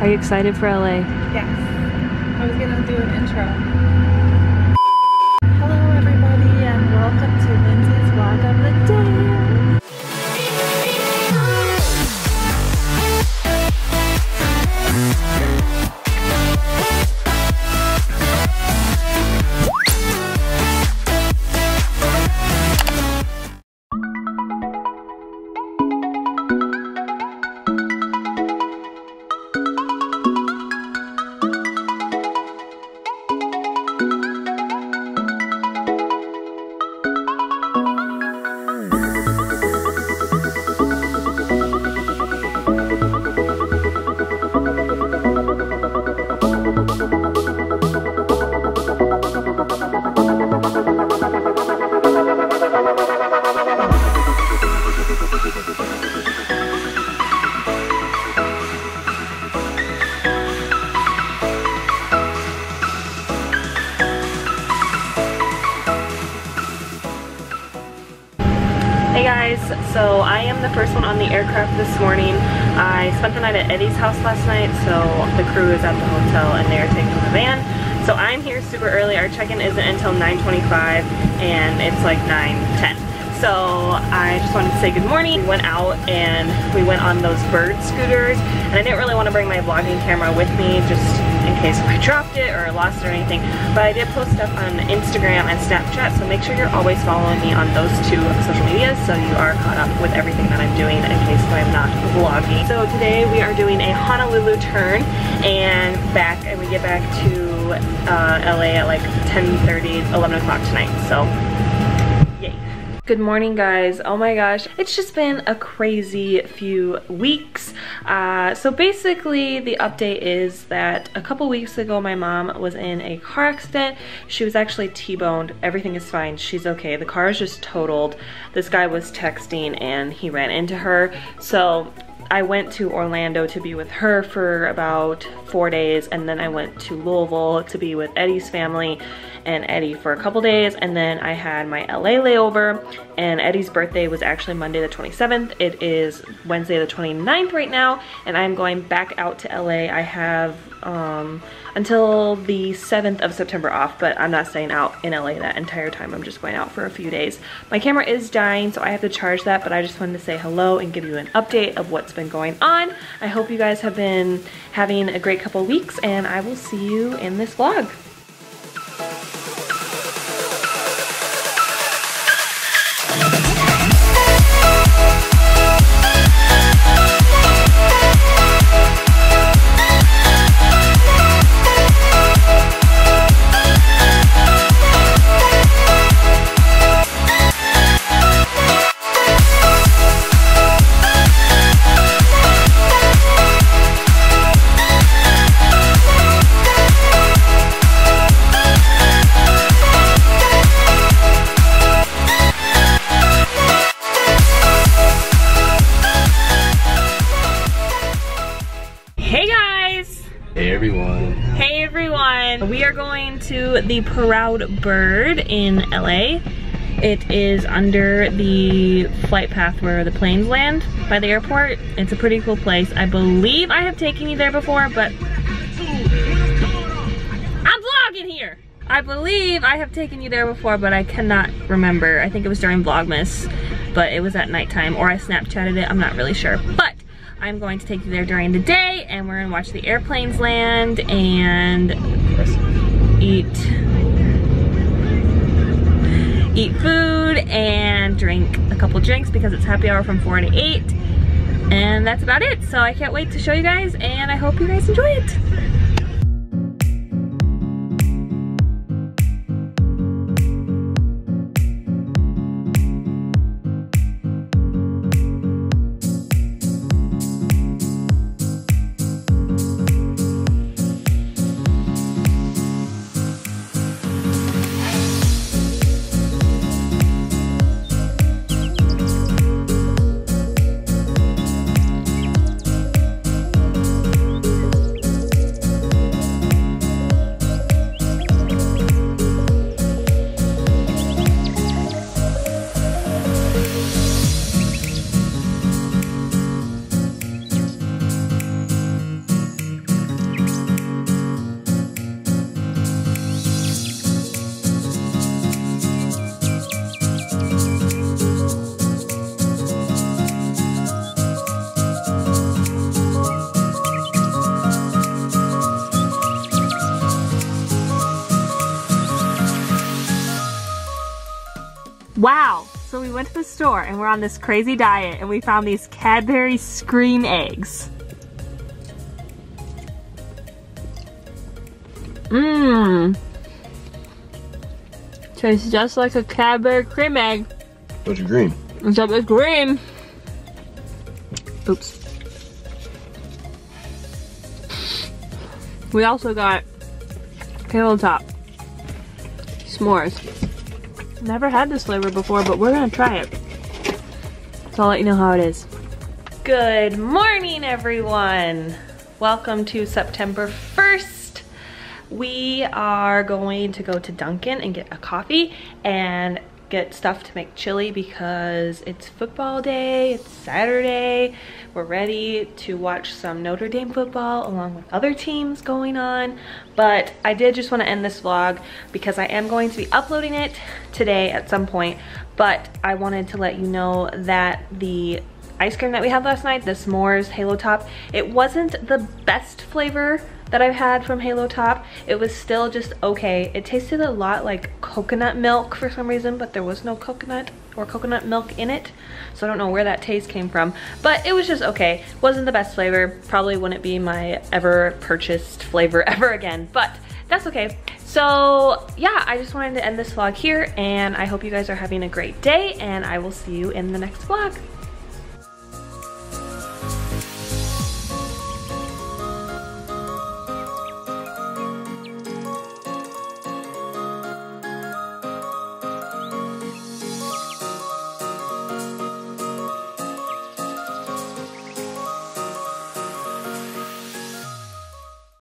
Are you excited for LA? Yes. I was gonna do an intro. Hello everybody and welcome to Lindsay's vlog of the day. Hey guys, so I am the first one on the aircraft this morning. I spent the night at Eddie's house last night, so the crew is at the hotel and they are taking the van. So I'm here super early. Our check-in isn't until 9:25 and it's like 9:10. So I just wanted to say good morning. We went out and we went on those bird scooters, and I didn't really want to bring my vlogging camera with me just in case I dropped it or lost it or anything, but I did post stuff on Instagram and Snapchat, so make sure you're always following me on those two social medias so you are caught up with everything that I'm doing in case I'm not vlogging. So today we are doing a Honolulu turn and we get back to LA at like 10:30, 11 o'clock tonight, so yay. Good morning guys. Oh my gosh, it's just been a crazy few weeks. So basically the update is that a couple weeks ago my mom was in a car accident. She was actually T-boned. Everything is fine. She's okay. The car is just totaled. This guy was texting and he ran into her. So I went to Orlando to be with her for about 4 days, and then I went to Louisville to be with Eddie's family and Eddie for a couple days, and then I had my LA layover, and Eddie's birthday was actually Monday the 27th. It is Wednesday the 29th right now, and I'm going back out to LA. I have until the 7th of September off, but I'm not staying out in LA that entire time. I'm just going out for a few days. My camera is dying, so I have to charge that, but I just wanted to say hello and give you an update of what's been going on. I hope you guys have been having a great couple weeks, and I will see you in this vlog. Hey everyone! We are going to the Proud Bird in LA. It is under the flight path where the planes land by the airport. It's a pretty cool place. I believe I have taken you there before, but I'm vlogging here! I believe I have taken you there before, but I cannot remember. I think it was during Vlogmas, but it was at nighttime, or I Snapchatted it. I'm not really sure. But I'm going to take you there during the day, and we're gonna watch the airplanes land and eat food and drink a couple drinks because it's happy hour from 4 to 8. And that's about it. So I can't wait to show you guys, and I hope you guys enjoy it. Wow, so we went to the store and we're on this crazy diet and we found these Cadbury Scream eggs. Mmm. Tastes just like a Cadbury cream egg. But it's green. Except it's green. Oops. We also got tabletop s'mores. Never had this flavor before, but we're gonna try it. So I'll let you know how it is. Good morning, everyone. Welcome to September 1st. We are going to go to Dunkin' and get a coffee and get stuff to make chili because it's football day, it's Saturday. We're ready to watch some Notre Dame football along with other teams going on. But I did just want to end this vlog because I am going to be uploading it today at some point. But I wanted to let you know that the ice cream that we had last night, the s'mores Halo Top, it wasn't the best flavor that I've had from Halo Top. It was still just okay. It tasted a lot like coconut milk for some reason, but there was no coconut or coconut milk in it. So I don't know where that taste came from, but it was just okay. Wasn't the best flavor. Probably wouldn't be my ever purchased flavor ever again, but that's okay. So yeah, I just wanted to end this vlog here and I hope you guys are having a great day and I will see you in the next vlog.